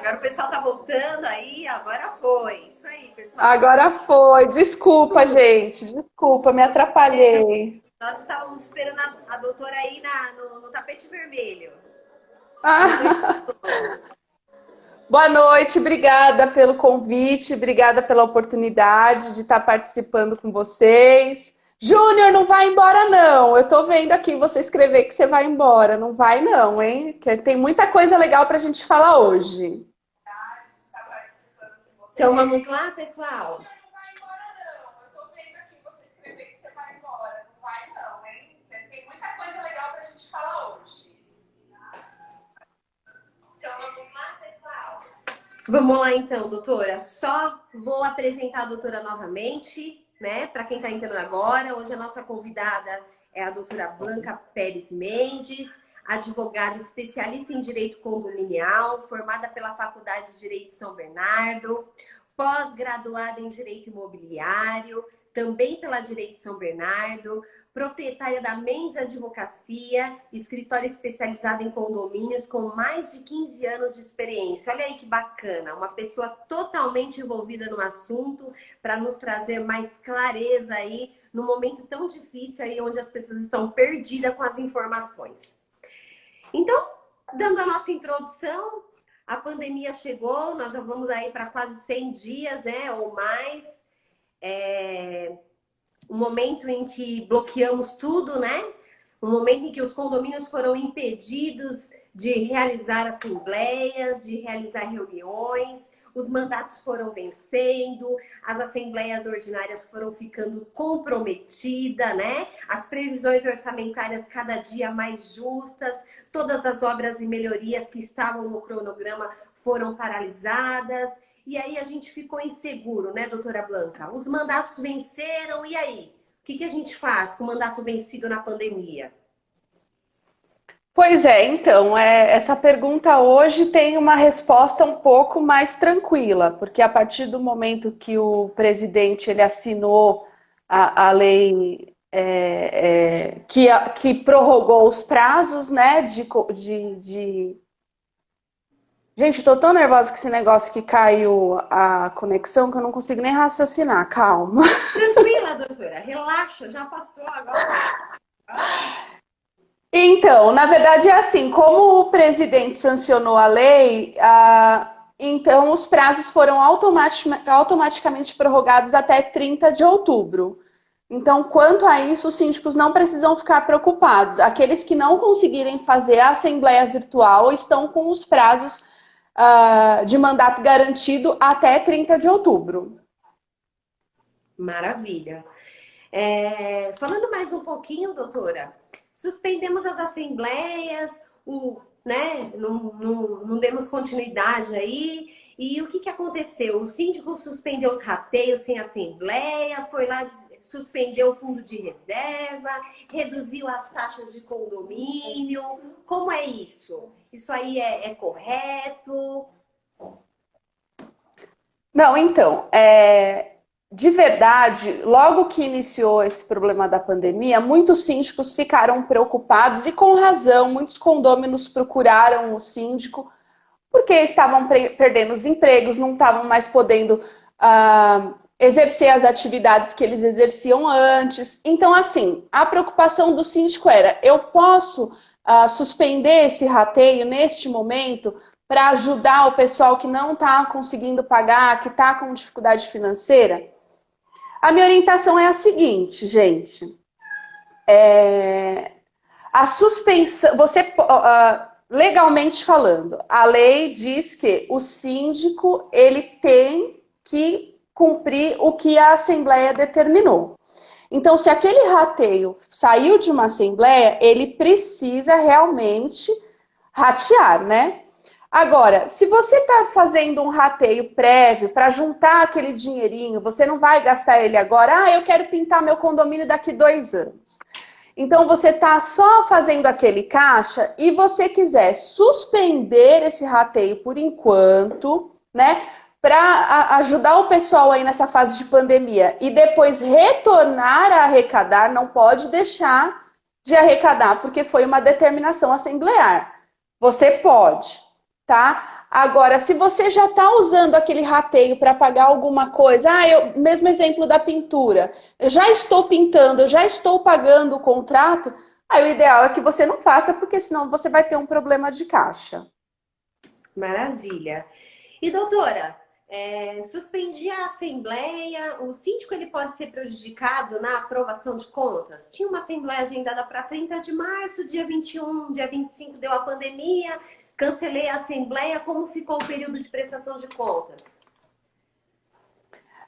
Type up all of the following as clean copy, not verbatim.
Agora o pessoal tá voltando aí, agora foi. Isso aí, pessoal. Agora foi. Desculpa, gente. Desculpa, me atrapalhei. Nós estávamos esperando a doutora aí no tapete vermelho. Boa noite Ah, a todos. boa noite, obrigada pelo convite, obrigada pela oportunidade de estar participando com vocês. Júnior, não vai embora não. Eu tô vendo aqui você escrever que você vai embora. Não vai não, hein? Que tem muita coisa legal pra gente falar hoje. Então vamos lá, pessoal. Vamos lá então, doutora. Só vou apresentar a doutora novamente, né? Para quem está entrando agora, hoje a nossa convidada é a doutora Blanca Pérez Mendes, advogada especialista em direito condominial, formada pela Faculdade de Direito de São Bernardo, pós-graduada em direito imobiliário, também pela Direito de São Bernardo, proprietária da Mendes Advocacia, escritório especializado em condomínios com mais de 15 anos de experiência. Olha aí que bacana, uma pessoa totalmente envolvida no assunto para nos trazer mais clareza aí no momento tão difícil aí onde as pessoas estão perdidas com as informações. Então, dando a nossa introdução, a pandemia chegou, nós já vamos aí para quase 100 dias, né, ou mais. Um momento em que bloqueamos tudo, né? Um momento em que os condomínios foram impedidos de realizar assembleias, de realizar reuniões, os mandatos foram vencendo, as assembleias ordinárias foram ficando comprometidas, né? As previsões orçamentárias cada dia mais justas, todas as obras e melhorias que estavam no cronograma foram paralisadas. E aí a gente ficou inseguro, né, doutora Blanca? Os mandatos venceram, e aí? O que a gente faz com o mandato vencido na pandemia? Pois é, então, essa pergunta hoje tem uma resposta um pouco mais tranquila, porque a partir do momento que o presidente ele assinou a lei que prorrogou os prazos, né, Gente, tô tão nervosa com esse negócio que caiu a conexão que eu não consigo nem raciocinar, calma. Tranquila, doutora, relaxa, já passou agora. Então, na verdade é assim, como o presidente sancionou a lei, então os prazos foram automaticamente prorrogados até 30 de outubro. Então, quanto a isso, os síndicos não precisam ficar preocupados. Aqueles que não conseguirem fazer a assembleia virtual estão com os prazos de mandato garantido até 30 de outubro. Maravilha. Falando mais um pouquinho, doutora, suspendemos as assembleias, né? Não demos continuidade aí. E o que aconteceu? O síndico suspendeu os rateios sem assembleia, foi lá, suspendeu o fundo de reserva, reduziu as taxas de condomínio. Como é isso? Isso aí é correto? Não, então, de verdade, logo que iniciou esse problema da pandemia, muitos síndicos ficaram preocupados e com razão, muitos condôminos procuraram o síndico porque estavam perdendo os empregos, não estavam mais podendo exercer as atividades que eles exerciam antes. Então, assim, a preocupação do síndico era: eu posso suspender esse rateio neste momento para ajudar o pessoal que não está conseguindo pagar, que está com dificuldade financeira? A minha orientação é a seguinte, gente. A suspensão, legalmente falando, a lei diz que o síndico ele tem que cumprir o que a Assembleia determinou. Então, se aquele rateio saiu de uma Assembleia, ele precisa realmente ratear, né? Agora, se você está fazendo um rateio prévio para juntar aquele dinheirinho, você não vai gastar ele agora. Eu quero pintar meu condomínio daqui 2 anos. Então, você está só fazendo aquele caixa e você quiser suspender esse rateio por enquanto, né? Para ajudar o pessoal aí nessa fase de pandemia e depois retornar a arrecadar, não pode deixar de arrecadar, porque foi uma determinação assemblear. Você pode, tá? Agora, se você já está usando aquele rateio para pagar alguma coisa, mesmo exemplo da pintura, eu já estou pintando, eu já estou pagando o contrato, aí o ideal é que você não faça, porque senão você vai ter um problema de caixa. Maravilha. E doutora, suspendia a assembleia, o síndico ele pode ser prejudicado na aprovação de contas? Tinha uma assembleia agendada para 30 de março, dia 21, dia 25 deu a pandemia, cancelei a assembleia, como ficou o período de prestação de contas?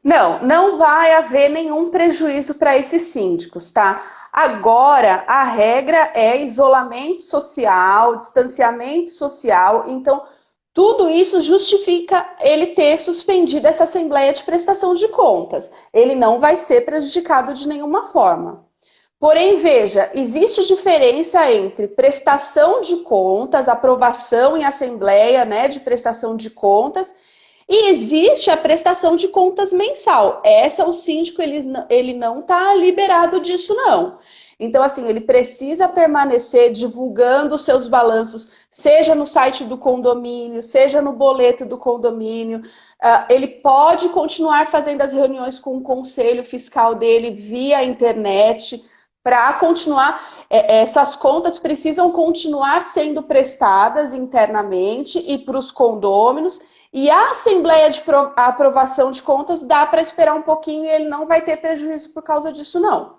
Não, não vai haver nenhum prejuízo para esses síndicos, tá? Agora, a regra é isolamento social, distanciamento social, então tudo isso justifica ele ter suspendido essa assembleia de prestação de contas. Ele não vai ser prejudicado de nenhuma forma. Porém, veja, existe diferença entre prestação de contas, aprovação em assembleia, né, de prestação de contas, e existe a prestação de contas mensal. Essa, o síndico, ele não está liberado disso, não. Então, assim, ele precisa permanecer divulgando os seus balanços, seja no site do condomínio, seja no boleto do condomínio. Ele pode continuar fazendo as reuniões com o conselho fiscal dele via internet, para continuar, essas contas precisam continuar sendo prestadas internamente e para os condôminos, e a Assembleia de Aprovação de Contas dá para esperar um pouquinho e ele não vai ter prejuízo por causa disso, não.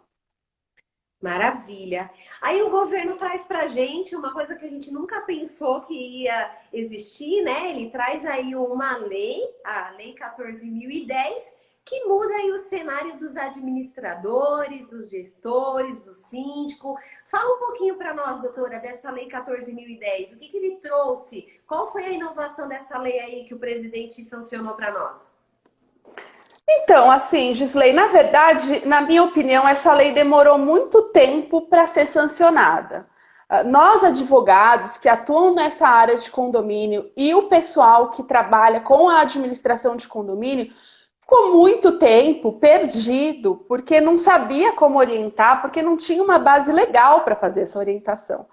Maravilha. Aí o governo traz para a gente uma coisa que a gente nunca pensou que ia existir, né? Ele traz aí uma lei, a Lei 14.010, que muda aí o cenário dos administradores, dos gestores, do síndico. Fala um pouquinho para nós, doutora, dessa Lei 14.010. O que ele trouxe? Qual foi a inovação dessa lei aí que o presidente sancionou para nós? Então, assim, Gisley, na verdade, na minha opinião, essa lei demorou muito tempo para ser sancionada. Nós, advogados que atuam nessa área de condomínio e o pessoal que trabalha com a administração de condomínio, ficou muito tempo perdido, porque não sabia como orientar, porque não tinha uma base legal para fazer essa orientação.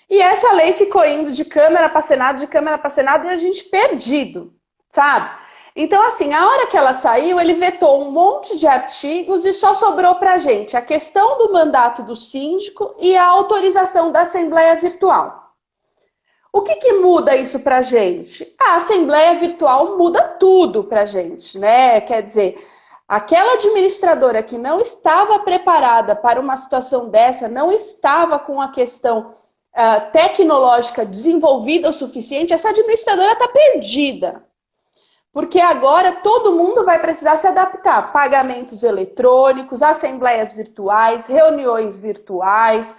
E essa lei ficou indo de Câmara para Senado, de Câmara para Senado, e a gente perdido, sabe? Então, assim, a hora que ela saiu, ele vetou um monte de artigos e só sobrou para a gente a questão do mandato do síndico e a autorização da Assembleia Virtual. O que muda isso para a gente? A Assembleia Virtual muda tudo para a gente, né? Quer dizer, aquela administradora que não estava preparada para uma situação dessa, não estava com a questão tecnológica desenvolvida o suficiente, essa administradora está perdida. Porque agora todo mundo vai precisar se adaptar. Pagamentos eletrônicos, assembleias virtuais, reuniões virtuais.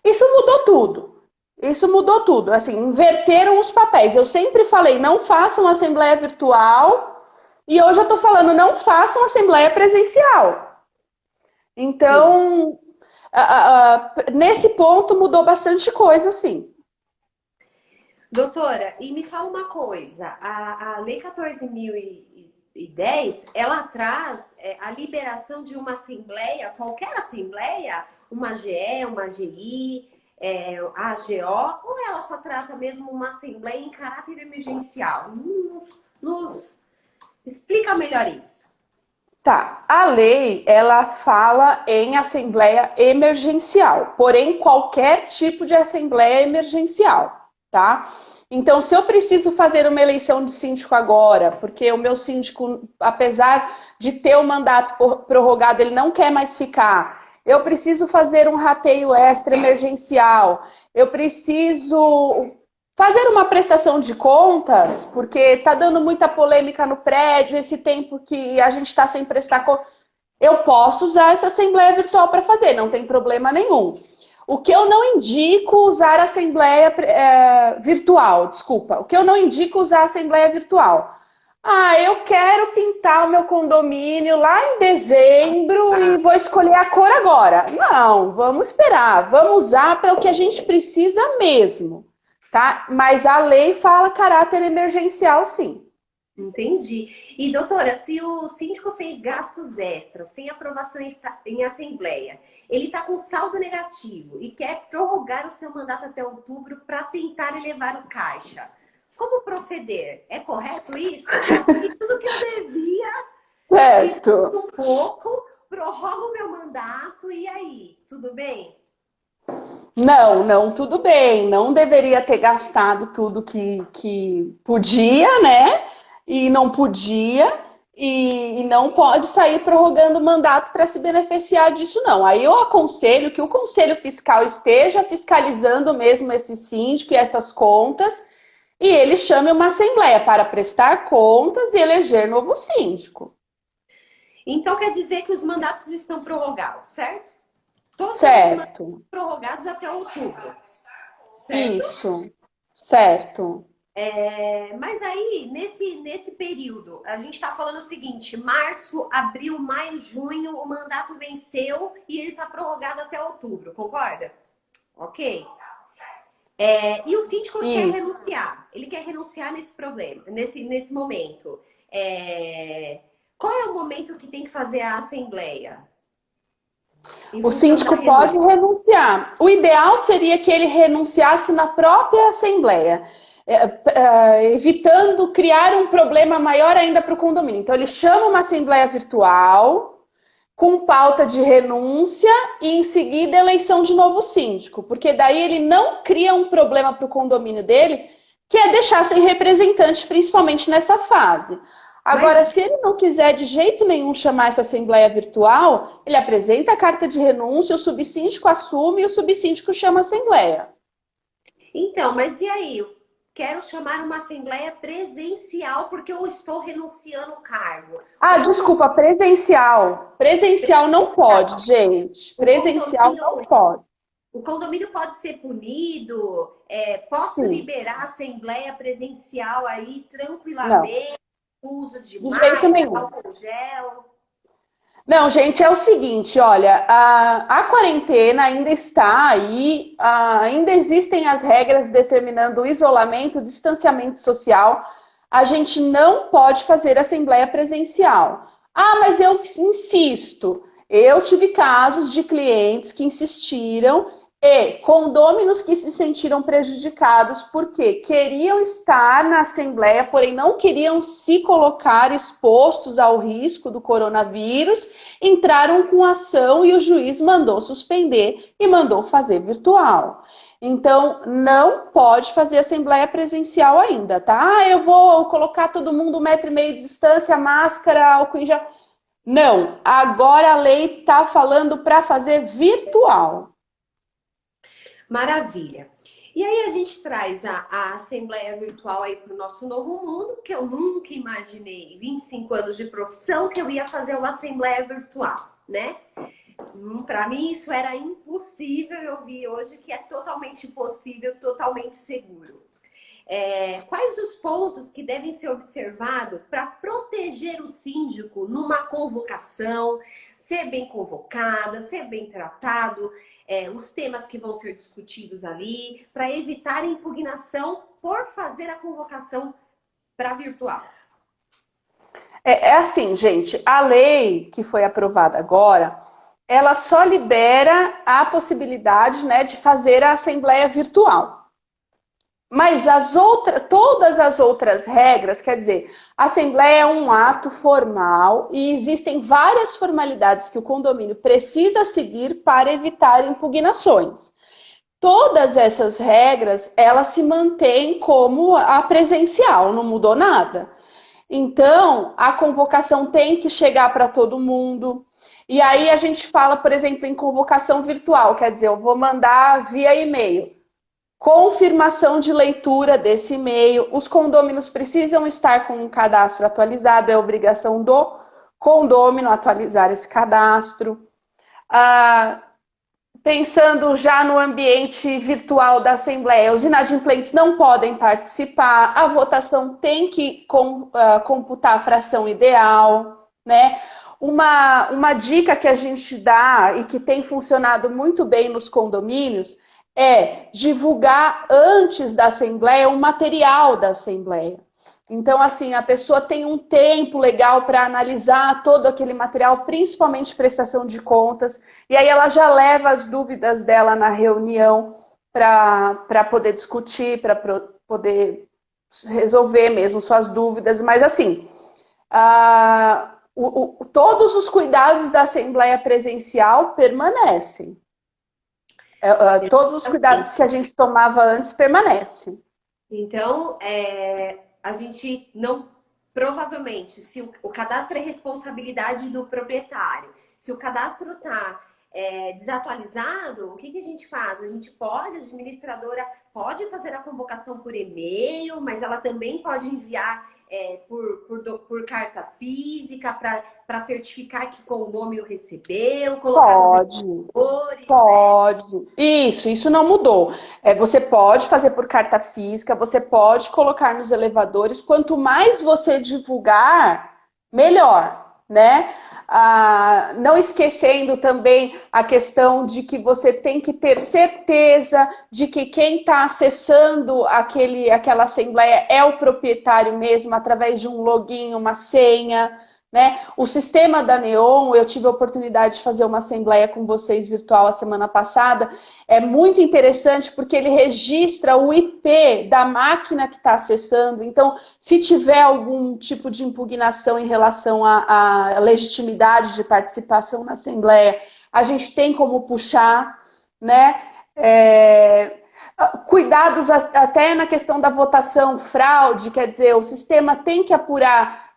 Isso mudou tudo. Isso mudou tudo. Assim, inverteram os papéis. Eu sempre falei, não façam assembleia virtual. E hoje eu estou falando, não façam assembleia presencial. Então, nesse ponto mudou bastante coisa, sim. Doutora, e me fala uma coisa, a Lei 14.010, ela traz a liberação de uma assembleia, qualquer assembleia, uma AGE, uma AGI, a AGO, ou ela só trata mesmo uma assembleia em caráter emergencial? Nos explica melhor isso. Tá, a lei, ela fala em assembleia emergencial, porém qualquer tipo de assembleia emergencial, tá? Então, se eu preciso fazer uma eleição de síndico agora, porque o meu síndico, apesar de ter o mandato prorrogado, ele não quer mais ficar, eu preciso fazer um rateio extra emergencial, eu preciso fazer uma prestação de contas, porque está dando muita polêmica no prédio, esse tempo que a gente está sem prestar conta, eu posso usar essa assembleia virtual para fazer, não tem problema nenhum. O que eu não indico usar assembleia virtual, desculpa. O que eu não indico usar assembleia virtual. Eu quero pintar o meu condomínio lá em dezembro e vou escolher a cor agora. Não, vamos esperar. Vamos usar para o que a gente precisa mesmo, tá? Mas a lei fala caráter emergencial, sim. Entendi. E, doutora, se o síndico fez gastos extras, sem aprovação em assembleia, ele está com saldo negativo e quer prorrogar o seu mandato até outubro para tentar elevar o caixa. Como proceder? É correto isso? Gastei tudo que eu devia, Certo. um pouco, prorrogo o meu mandato e aí? Tudo bem? Não, não, tudo bem. Não deveria ter gastado tudo que podia, né? E não podia. E não pode sair prorrogando o mandato para se beneficiar disso, não. Aí eu aconselho que o Conselho Fiscal esteja fiscalizando mesmo esse síndico e essas contas, e ele chame uma assembleia para prestar contas e eleger novo síndico. Então quer dizer que os mandatos estão prorrogados, certo? Todos os mandatos Certo. prorrogados até outubro, certo? Isso. Certo. Mas aí, nesse período, a gente está falando o seguinte: março, abril, maio, junho, o mandato venceu e ele está prorrogado até outubro, concorda? Ok? E o síndico quer E renunciar. Ele quer renunciar nesse problema, nesse momento. Qual é o momento que tem que fazer a assembleia? Em o função da síndico pode renúncia. renunciar. O ideal seria que ele renunciasse na própria assembleia, evitando criar um problema maior ainda para o condomínio. Então ele chama uma assembleia virtual com pauta de renúncia e em seguida eleição de novo síndico, porque daí ele não cria um problema para o condomínio dele, que é deixar sem representante, principalmente nessa fase. Agora, Mas se ele não quiser de jeito nenhum chamar essa assembleia virtual, ele apresenta a carta de renúncia, o subsíndico assume e o subsíndico chama a assembleia. então, mas e aí? Eu quero chamar uma assembleia presencial porque eu estou renunciando o cargo. Ah, desculpa, presencial. Presencial não pode, Presencial. gente. O Presencial não condomínio, pode. o condomínio pode ser punido? Posso Sim. liberar a assembleia presencial aí Não, tranquilamente? Uso de de jeito máscara, nenhum. álcool gel? Não, gente, é o seguinte, olha, a quarentena ainda está aí, ainda existem as regras determinando o isolamento, o distanciamento social. A gente não pode fazer assembleia presencial. Ah, mas eu insisto. Eu tive casos de clientes que insistiram e condôminos que se sentiram prejudicados porque queriam estar na assembleia, porém não queriam se colocar expostos ao risco do coronavírus, entraram com ação e o juiz mandou suspender e mandou fazer virtual. Então, não pode fazer assembleia presencial ainda, tá? Ah, eu vou colocar todo mundo 1,5 metro de distância, máscara, álcool em gel. Não, agora a lei está falando para fazer virtual. Maravilha. E aí a gente traz a Assembleia Virtual aí para o nosso novo mundo, que eu nunca imaginei, 25 anos de profissão, que eu ia fazer uma Assembleia Virtual, né? Para mim isso era impossível, eu vi hoje que é totalmente possível, totalmente seguro. Quais os pontos que devem ser observados para proteger o síndico numa convocação, ser bem convocada, ser bem tratado, os temas que vão ser discutidos ali, para evitar a impugnação por fazer a convocação para virtual? É assim, gente, a lei que foi aprovada agora, ela só libera a possibilidade, né, de fazer a assembleia virtual. Mas todas as outras regras, quer dizer, a assembleia é um ato formal e existem várias formalidades que o condomínio precisa seguir para evitar impugnações. Todas essas regras, elas se mantêm como a presencial, não mudou nada. Então, a convocação tem que chegar para todo mundo. E aí a gente fala, por exemplo, em convocação virtual, quer dizer, eu vou mandar via e-mail. Confirmação de leitura desse e-mail. Os condôminos precisam estar com um cadastro atualizado, é obrigação do condômino atualizar esse cadastro. Pensando já no ambiente virtual da Assembleia, os inadimplentes não podem participar, a votação tem que computar a fração ideal, né? Uma dica que a gente dá e que tem funcionado muito bem nos condomínios é divulgar antes da Assembleia o material da Assembleia. Então, assim, a pessoa tem um tempo legal para analisar todo aquele material, principalmente prestação de contas, e aí ela já leva as dúvidas dela na reunião para poder discutir, para poder resolver mesmo suas dúvidas. Mas, assim, todos os cuidados da Assembleia Presencial permanecem. Todos os cuidados que a gente tomava antes permanecem. Então, a gente não, provavelmente, se o cadastro é responsabilidade do proprietário, se o cadastro está desatualizado, o que a gente faz? A gente pode, a administradora pode fazer a convocação por e-mail, mas ela também pode enviar por carta física para certificar que condômino recebeu, colocar Pode, os pode. Né? Isso não mudou. Você pode fazer por carta física, você pode colocar nos elevadores. Quanto mais você divulgar, melhor, né? Não esquecendo também a questão de que você tem que ter certeza de que quem está acessando aquela assembleia é o proprietário mesmo, através de um login, uma senha, né? O sistema da Neon, eu tive a oportunidade de fazer uma assembleia com vocês virtual a semana passada, é muito interessante porque ele registra o IP da máquina que está acessando. Então, se tiver algum tipo de impugnação em relação à legitimidade de participação na assembleia, a gente tem como puxar, né? Cuidados até na questão da votação, fraude, quer dizer, o sistema tem que apurar,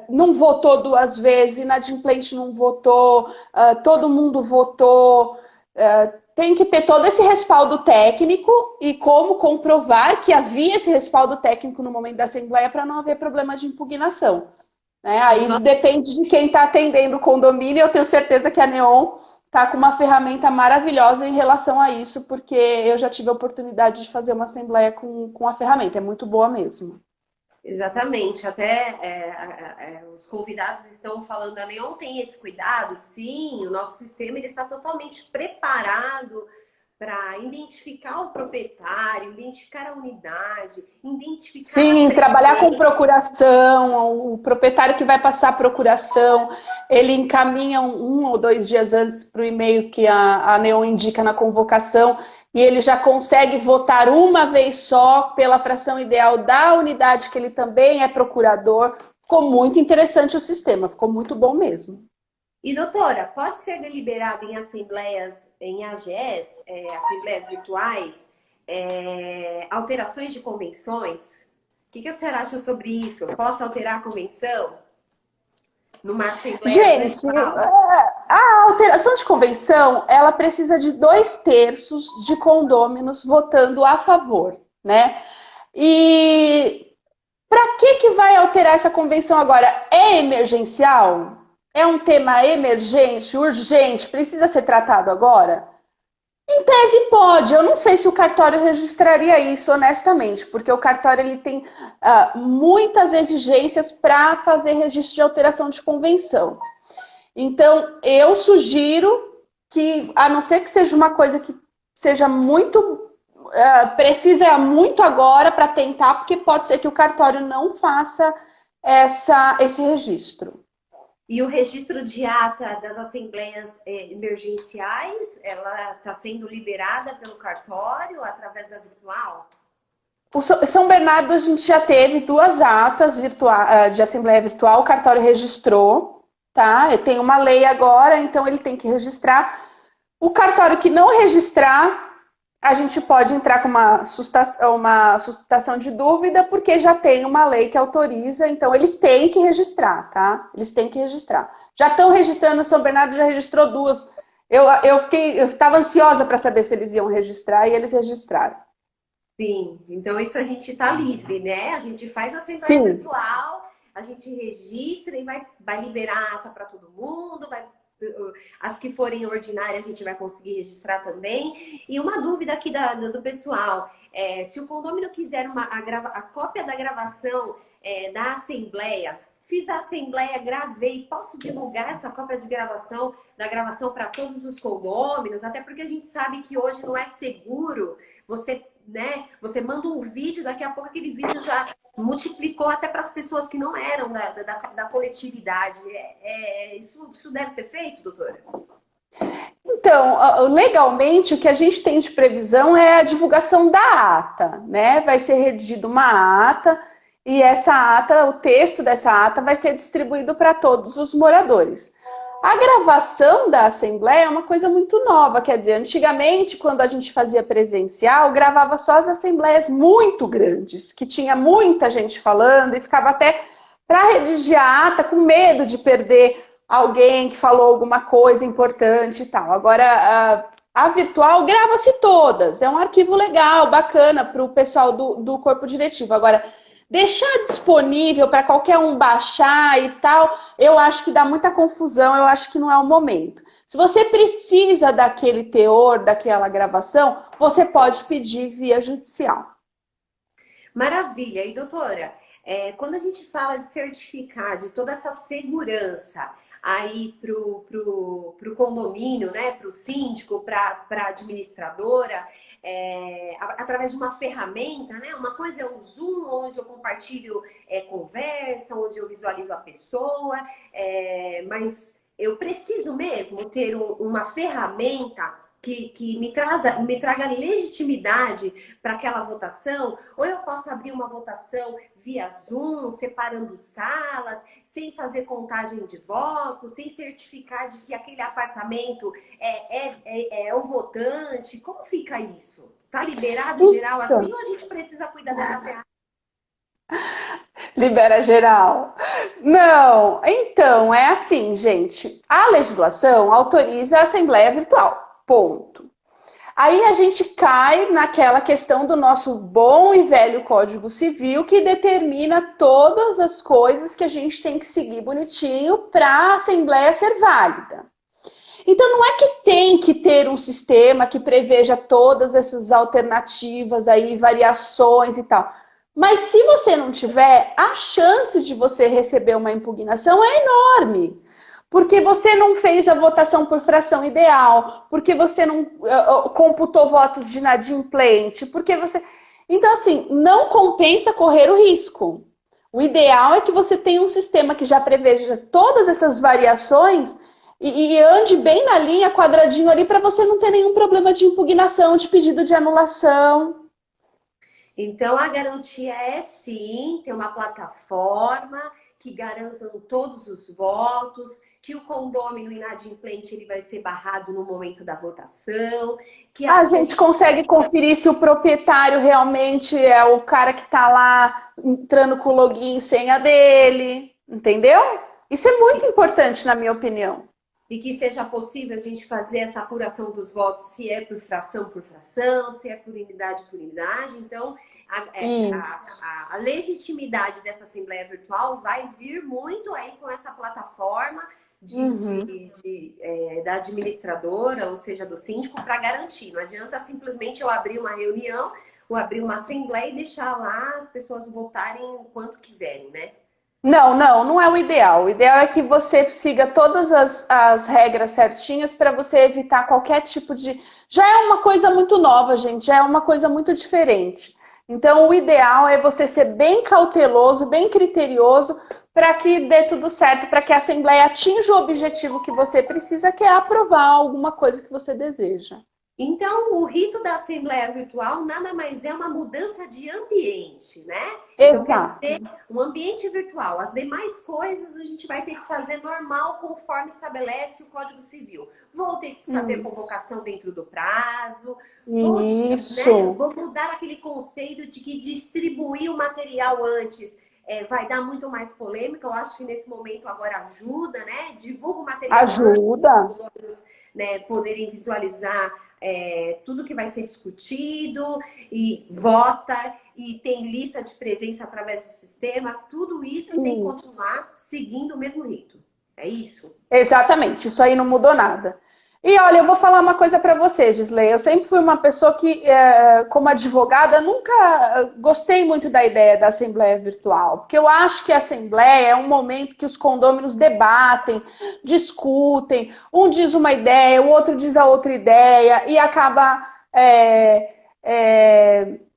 não votou 2 vezes, inadimplente não votou, todo mundo votou, tem que ter todo esse respaldo técnico e como comprovar que havia esse respaldo técnico no momento da assembleia para não haver problema de impugnação. Né? Aí depende de quem está atendendo o condomínio, eu tenho certeza que a Neon está com uma ferramenta maravilhosa em relação a isso, porque eu já tive a oportunidade de fazer uma assembleia com a ferramenta, é muito boa mesmo. Exatamente, até os convidados estão falando, a Neon tem esse cuidado, sim, o nosso sistema ele está totalmente preparado para identificar o proprietário, identificar a unidade, identificar Sim, trabalhar com procuração, o proprietário que vai passar a procuração, ele encaminha 1 ou 2 dias antes para o e-mail que a Neon indica na convocação e ele já consegue votar uma vez só pela fração ideal da unidade que ele também é procurador. Ficou muito interessante o sistema, ficou muito bom mesmo. E, doutora, pode ser deliberado em assembleias, em AGS, assembleias virtuais, alterações de convenções? O que a senhora acha sobre isso? Eu posso alterar a convenção numa assembleia virtual? A alteração de convenção, ela precisa de 2/3 de condôminos votando a favor, né? E para que vai alterar essa convenção agora? É emergencial? É um tema emergente, urgente, precisa ser tratado agora? Em tese pode, eu não sei se o cartório registraria isso honestamente, porque o cartório ele tem muitas exigências para fazer registro de alteração de convenção. Então, eu sugiro que, a não ser que seja uma coisa que seja muito, precisa muito agora para tentar, porque pode ser que o cartório não faça esse registro. E o registro de ata das assembleias emergenciais, ela está sendo liberada pelo cartório através da virtual? O São Bernardo, a gente já teve 2 atas de assembleia virtual, o cartório registrou, tá? Tem uma lei agora, então ele tem que registrar. O cartório que não registrar, a gente pode entrar com uma suscitação de dúvida, porque já tem uma lei que autoriza, então eles têm que registrar, tá? Eles têm que registrar. Já estão registrando, o São Bernardo já registrou 2. Eu estava ansiosa para saber se eles iam registrar e eles registraram. Sim, então isso a gente está livre, né? A gente faz a assembleia virtual, a gente registra e vai liberar a ata para todo mundo, as que forem ordinárias a gente vai conseguir registrar também. E uma dúvida aqui do pessoal, se o condômino quiser a cópia da gravação da assembleia, fiz a assembleia, gravei, posso divulgar essa cópia da gravação para todos os condôminos? Até porque a gente sabe que hoje não é seguro você manda um vídeo, daqui a pouco aquele vídeo já multiplicou até para as pessoas que não eram da coletividade. Isso deve ser feito, doutora? Então, legalmente, o que a gente tem de previsão é a divulgação da ata, né? Vai ser redigida uma ata e essa ata, o texto dessa ata vai ser distribuído para todos os moradores. A gravação da Assembleia é uma coisa muito nova, quer dizer, antigamente, quando a gente fazia presencial, gravava só as assembleias muito grandes, que tinha muita gente falando e ficava até para redigir a ata com medo de perder alguém que falou alguma coisa importante e tal. Agora, a virtual grava-se todas, é um arquivo legal, bacana para o pessoal do corpo diretivo. Agora, deixar disponível para qualquer um baixar e tal, eu acho que dá muita confusão, eu acho que não é o momento. Se você precisa daquele teor, daquela gravação, você pode pedir via judicial. Maravilha. E, doutora, quando a gente fala de certificar de toda essa segurança aí pro condomínio, né, para o síndico, para a administradora, através de uma ferramenta, né? Uma coisa é o Zoom, onde eu compartilho conversa, onde eu visualizo a pessoa, mas eu preciso mesmo ter uma ferramenta que me traga legitimidade para aquela votação, ou eu posso abrir uma votação via Zoom, separando salas, sem fazer contagem de votos, sem certificar de que aquele apartamento é o votante. Como fica isso? Tá liberado geral assim, ou a gente precisa cuidar dessa ferramenta? Libera geral. Não, então, é assim, gente. A legislação autoriza a Assembleia Virtual. Ponto. Aí a gente cai naquela questão do nosso bom e velho Código Civil que determina todas as coisas que a gente tem que seguir bonitinho para a Assembleia ser válida. Então não é que tem que ter um sistema que preveja todas essas alternativas aí, variações e tal. Mas se você não tiver, a chance de você receber uma impugnação é enorme. Porque você não fez a votação por fração ideal, porque você não computou votos de inadimplente, porque você... Então, assim, não compensa correr o risco. O ideal é que você tenha um sistema que já preveja todas essas variações e ande bem na linha, quadradinho ali, para você não ter nenhum problema de impugnação, de pedido de anulação. Então, a garantia é sim ter uma plataforma que garanta todos os votos, que o condômino inadimplente ele vai ser barrado no momento da votação. Que a gente consegue conferir se o proprietário realmente é o cara que está lá entrando com o login e senha dele, entendeu? Isso é muito importante, na minha opinião. E que seja possível a gente fazer essa apuração dos votos, se é por fração, se é por unidade. Então, a legitimidade dessa Assembleia Virtual vai vir muito aí com essa plataforma da administradora, ou seja, do síndico, para garantir. Não adianta simplesmente eu abrir uma reunião, ou abrir uma Assembleia e deixar lá as pessoas votarem o quanto quiserem, né? Não é o ideal. O ideal é que você siga todas as regras certinhas para você evitar qualquer tipo de... Já é uma coisa muito nova, gente, já é uma coisa muito diferente. Então, o ideal é você ser bem cauteloso, bem criterioso, para que dê tudo certo, para que a Assembleia atinja o objetivo que você precisa, que é aprovar alguma coisa que você deseja. Então, o rito da Assembleia Virtual nada mais é uma mudança de ambiente, né? Exato. Então, quer dizer, um ambiente virtual. As demais coisas a gente vai ter que fazer normal, conforme estabelece o Código Civil. Vou ter que fazer convocação dentro do prazo. Vou mudar aquele conceito de que distribuir o material antes vai dar muito mais polêmica. Eu acho que nesse momento agora ajuda, né? Divulga o material ajuda. Antes, né, poderem visualizar tudo que vai ser discutido e vota e tem lista de presença através do sistema, tudo isso tem que continuar seguindo o mesmo rito. É isso? Exatamente, isso aí não mudou nada. E olha, eu vou falar uma coisa para você, Gisley. Eu sempre fui uma pessoa que, como advogada, nunca gostei muito da ideia da Assembleia Virtual. Porque eu acho que a Assembleia é um momento que os condôminos debatem, discutem. Um diz uma ideia, o outro diz a outra ideia. E acaba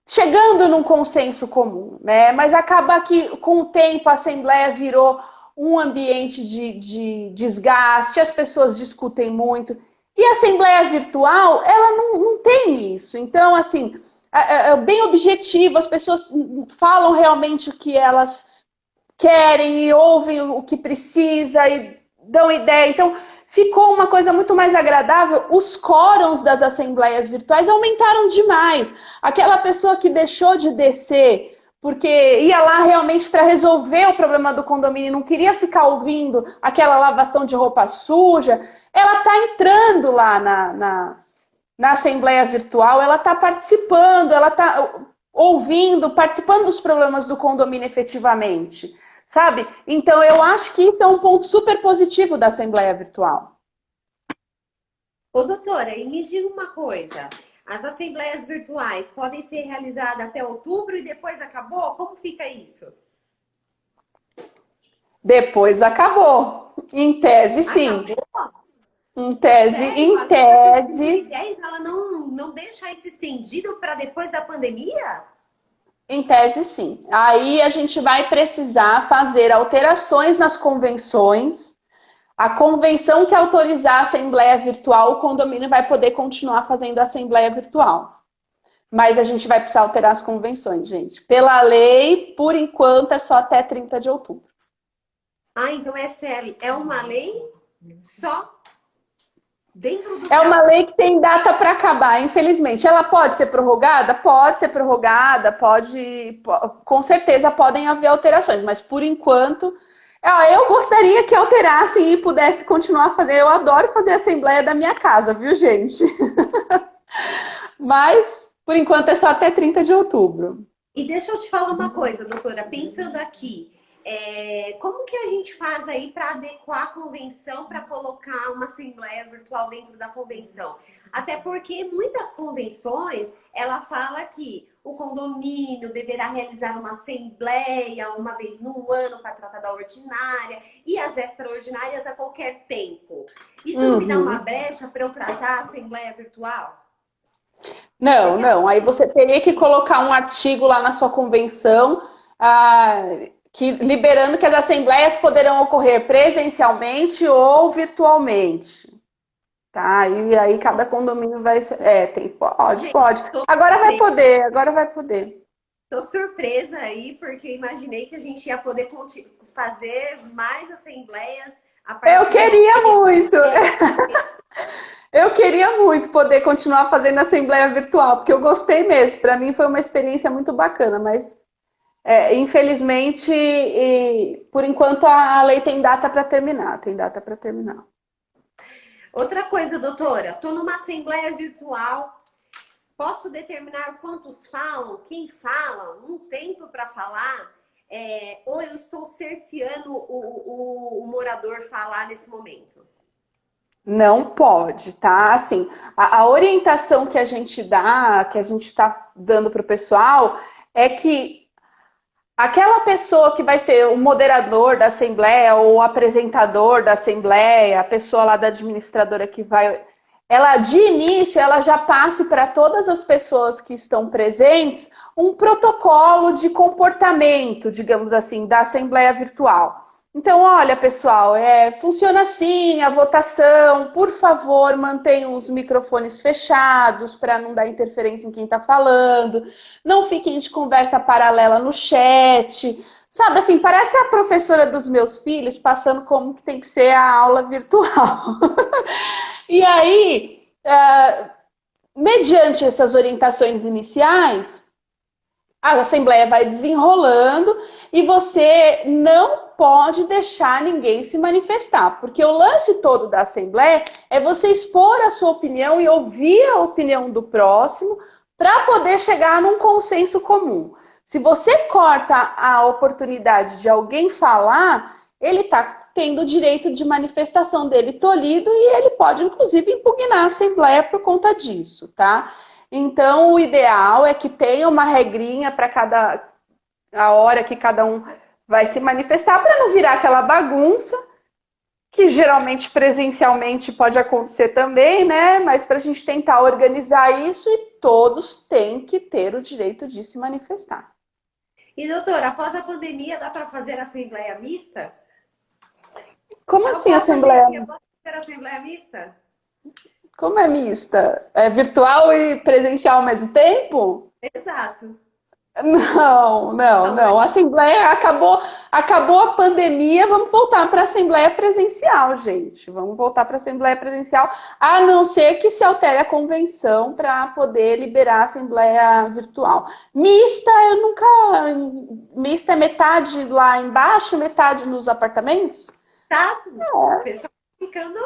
chegando num consenso comum, né? Mas acaba que, com o tempo, a Assembleia virou um ambiente de desgaste, as pessoas discutem muito. E a Assembleia virtual, ela não tem isso. Então, assim, é bem objetivo, as pessoas falam realmente o que elas querem e ouvem o que precisa e dão ideia. Então, ficou uma coisa muito mais agradável. Os quóruns das assembleias virtuais aumentaram demais. Aquela pessoa que deixou de descer porque ia lá realmente para resolver o problema do condomínio, não queria ficar ouvindo aquela lavação de roupa suja, ela está entrando lá na assembleia virtual, ela está participando, ela está ouvindo, participando dos problemas do condomínio efetivamente, sabe? Então, eu acho que isso é um ponto super positivo da assembleia virtual. Ô, doutora, e me diga uma coisa. As assembleias virtuais podem ser realizadas até outubro e depois acabou? Como fica isso? Depois acabou. Em tese, sim. Acabou? Em tese, Sério? em A tese. 10 ela não deixa isso estendido para depois da pandemia? Em tese, sim. Aí a gente vai precisar fazer alterações nas convenções. A convenção que autorizar a assembleia virtual, o condomínio vai poder continuar fazendo a assembleia virtual. Mas a gente vai precisar alterar as convenções, gente. Pela lei, por enquanto, é só até 30 de outubro. Ah, então é sério. É uma lei só dentro do É uma prazo. lei que tem data para acabar, infelizmente. Ela pode ser prorrogada? Pode ser prorrogada, pode. Com certeza podem haver alterações, mas por enquanto. Eu gostaria que alterassem e pudesse continuar fazendo. Eu adoro fazer a assembleia da minha casa, viu, gente? Mas, por enquanto, é só até 30 de outubro. E deixa eu te falar uma coisa, doutora. Pensando aqui, como que a gente faz aí para adequar a convenção para colocar uma assembleia virtual dentro da convenção? Até porque muitas convenções, ela fala que o condomínio deverá realizar uma assembleia uma vez no ano para tratar da ordinária e as extraordinárias a qualquer tempo. Isso não me dá uma brecha para eu tratar a assembleia virtual? Não, Porque não. Aí você teria que colocar um artigo lá na sua convenção, liberando que as assembleias poderão ocorrer presencialmente ou virtualmente. Tá? E aí cada condomínio vai ser. Pode, gente, pode. Agora vai poder, agora vai poder. tô surpresa aí, porque eu imaginei que a gente ia poder fazer mais assembleias a Eu partir queria de... muito! Eu queria muito poder continuar fazendo assembleia virtual, porque eu gostei mesmo. Para mim foi uma experiência muito bacana, mas infelizmente, por enquanto a lei tem data para terminar. Tem data para terminar. Outra coisa, doutora, tô numa assembleia virtual, posso determinar quantos falam, quem fala, um tempo para falar, ou eu estou cerceando o morador falar nesse momento? Não pode, tá? Assim, a orientação que a gente dá, que a gente está dando para o pessoal, é que aquela pessoa que vai ser o moderador da assembleia ou o apresentador da assembleia, a pessoa lá da administradora que vai, ela de início ela já passe para todas as pessoas que estão presentes um protocolo de comportamento, digamos assim, da assembleia virtual. Então, olha, pessoal, funciona assim a votação. Por favor, mantenham os microfones fechados para não dar interferência em quem está falando. Não fiquem de conversa paralela no chat. Sabe, assim, parece a professora dos meus filhos passando como que tem que ser a aula virtual. E aí, mediante essas orientações iniciais, a assembleia vai desenrolando e você não pode deixar ninguém se manifestar, porque o lance todo da assembleia é você expor a sua opinião e ouvir a opinião do próximo para poder chegar num consenso comum. Se você corta a oportunidade de alguém falar, ele está tendo o direito de manifestação dele tolhido e ele pode, inclusive, impugnar a assembleia por conta disso, tá? Então, o ideal é que tenha uma regrinha para a hora que cada um vai se manifestar, para não virar aquela bagunça que geralmente presencialmente pode acontecer também, né? Mas para a gente tentar organizar isso e todos têm que ter o direito de se manifestar. E, doutora, após a pandemia, dá para fazer assembleia mista? Como assim, Após a assembleia? pandemia, pode fazer assembleia mista? Como é mista? É virtual e presencial ao mesmo tempo? Exato. Não. A Assembleia acabou a pandemia, vamos voltar para a Assembleia presencial, gente. Vamos voltar para a Assembleia presencial, a não ser que se altere a convenção para poder liberar a Assembleia virtual. Mista, eu nunca. Mista é metade lá embaixo, metade nos apartamentos? Tá, o pessoal ficando.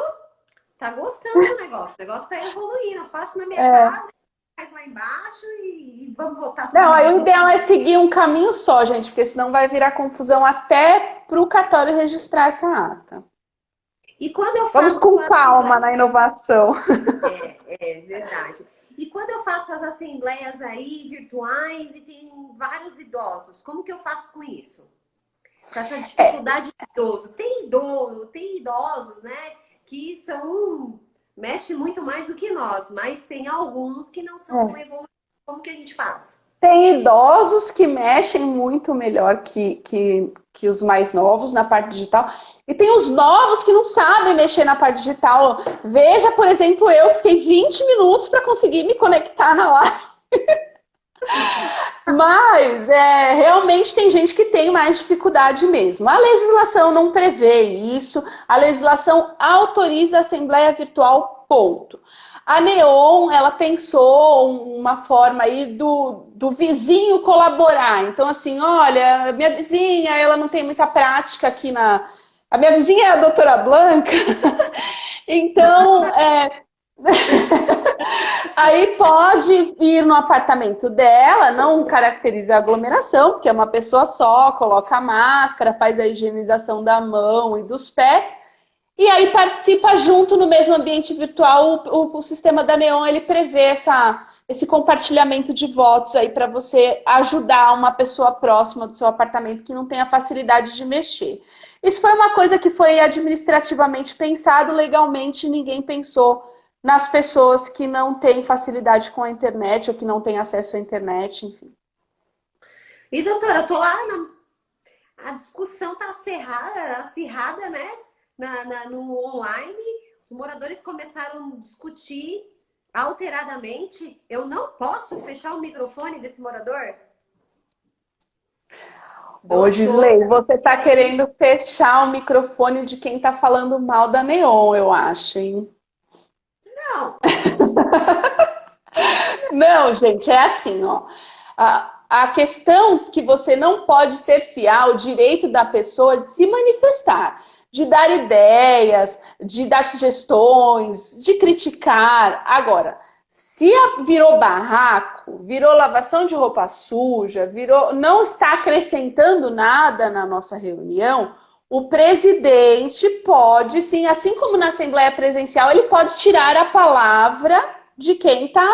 Tá gostando do negócio. O negócio tá evoluindo. Eu faço na minha casa, faz lá embaixo e vamos voltar. Não, aí o ideal é seguir um caminho só, gente, porque senão vai virar confusão até para o cartório registrar essa ata. E quando eu Vamos faço com calma na inovação. É verdade. E quando eu faço as assembleias aí virtuais e tem vários idosos, como que eu faço com isso? Com essa dificuldade de idoso. Tem idosos, né, que mexe muito mais do que nós, mas tem alguns que não são tão evoluídos. Como que a gente faz? Tem idosos que mexem muito melhor que os mais novos na parte digital. E tem os novos que não sabem mexer na parte digital. Veja, por exemplo, eu que fiquei 20 minutos para conseguir me conectar na live. Mas realmente tem gente que tem mais dificuldade mesmo. A legislação não prevê isso. A legislação autoriza a Assembleia Virtual, ponto. A Neon, ela pensou uma forma aí do vizinho colaborar. Então, assim, olha, minha vizinha, ela não tem muita prática aqui na... A minha vizinha é a doutora Blanca. Então, aí pode ir no apartamento dela, não caracteriza a aglomeração, porque é uma pessoa só, coloca a máscara, faz a higienização da mão e dos pés. E aí participa junto no mesmo ambiente virtual. O sistema da Neon, ele prevê esse compartilhamento de votos aí para você ajudar uma pessoa próxima do seu apartamento que não tem a facilidade de mexer. Isso foi uma coisa que foi administrativamente pensado, legalmente ninguém pensou nas pessoas que não têm facilidade com a internet ou que não têm acesso à internet, enfim. E, doutora, eu tô lá, a discussão tá acirrada, né? No online, os moradores começaram a discutir alteradamente. Eu não posso fechar o microfone desse morador? Ô, Gisley, você está querendo fechar o microfone de quem está falando mal da Neon, eu acho, hein? Não. Não, gente, é assim, ó. A questão que você não pode cercear o direito da pessoa de se manifestar, de dar ideias, de dar sugestões, de criticar. Agora, se virou barraco, virou lavação de roupa suja, não está acrescentando nada na nossa reunião, o presidente pode, sim, assim como na Assembleia Presencial, ele pode tirar a palavra de quem está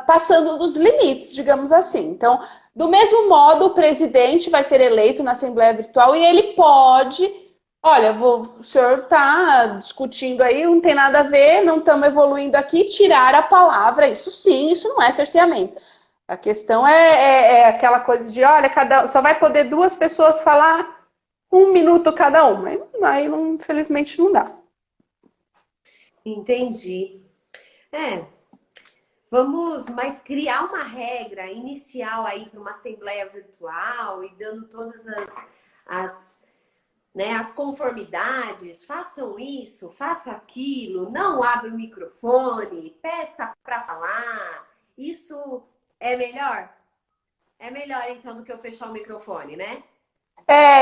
passando dos limites, digamos assim. Então, do mesmo modo, o presidente vai ser eleito na Assembleia Virtual e ele pode... Olha, o senhor está discutindo aí, não tem nada a ver, não estamos evoluindo aqui, tirar a palavra, isso sim, isso não é cerceamento. A questão é aquela coisa de, olha, só vai poder 2 pessoas falar 1 minuto cada uma. Aí, infelizmente, não dá. Entendi. Mas criar uma regra inicial aí para uma assembleia virtual e dando todas as conformidades, façam isso, faça aquilo, não abra o microfone, peça para falar. Isso é melhor? É melhor, então, do que eu fechar o microfone, né?